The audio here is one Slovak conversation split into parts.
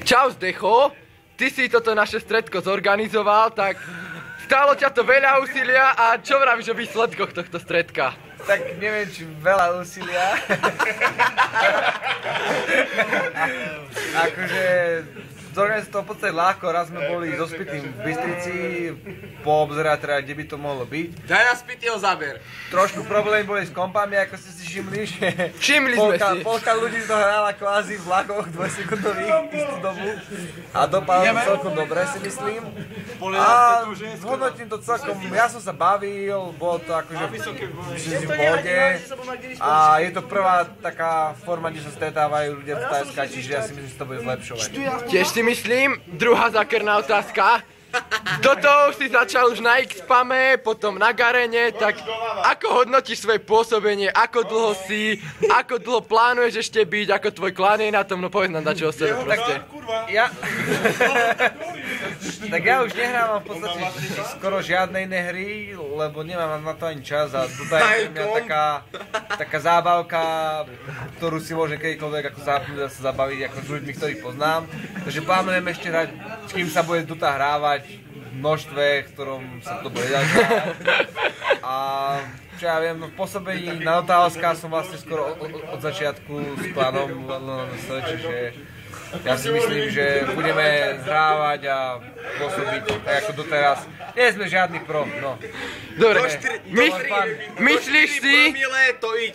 Čau Zdecho, ty si toto naše stredko zorganizoval, tak stálo ťa to veľa úsilia a čo vravíš o výsledkoch tohto stredka? Tak neviem, či veľa úsilia. Akože zorganizovali to v podstate ľahko, raz sme boli so Spitným v Bystrici, poobzerať teda, kde by to mohlo byť. Daj nás Spitnýho záber. Trošku problémy boli s kompami, ako ste si všimli, že Všimli sme si. polka ľudí to hrála kvázi v vlakoch 2-sekundových istú dobu a dopadlo to celkom dobre, si myslím. A hodnotím to celkom, ja som sa bavil, bolo to akože v pohode a je to prvá taká forma, kde sa stretávajú ľudia v Tajska, čiže ja si myslím, že to bude zlepšovať. Tiež si myslím, druhá zákerná otázka. Do toho si začal už na X-Pame, potom na Garene, tak ako hodnotíš svoje pôsobenie, ako dlho si, ako dlho plánuješ ešte byť, ako tvoj klán je na tom, no povedz nám dačo o sebe proste. Tak ja už nehrávam v podstate skoro žiadnej inej hry, lebo nemám na to ani čas a toto je pre mňa taká zábavka, ktorú si môžem kedykoľvek ako zapnúť a sa zabaviť ako s ľuďmi, ktorých poznám. Takže plánujem ešte hrať, kým sa bude tuto hrávať v množstve, v ktorom sa to bude dať. A čo ja viem, v pôsobení na Otávska som vlastne skoro od začiatku s klanom, čiže ja si myslím, že budeme hrávať a pôsobiť tak ako doteraz. Nie sme žiadny pro, no. Dobre, myslíš si...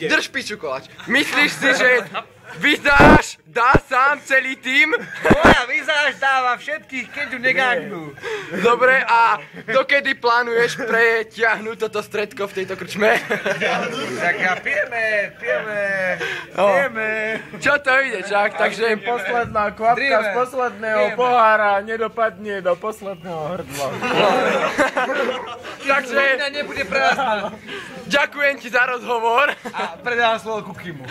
Drž piču koláč. Myslíš si, že Vizáž dá sám celý tým? Moja Vizáž dáva všetkých, keď ju negáknú. Dobre, a dokedy plánuješ pretiahnuť toto stredko v tejto krčme? Tak ja pijeme. Čo to ide, čak? Takže posledná kvapka z posledného pohára nedopadne do posledného hrdla. Takže nebude pre vás. ďakujem ti za rozhovor. A predávam slovo Kukimu.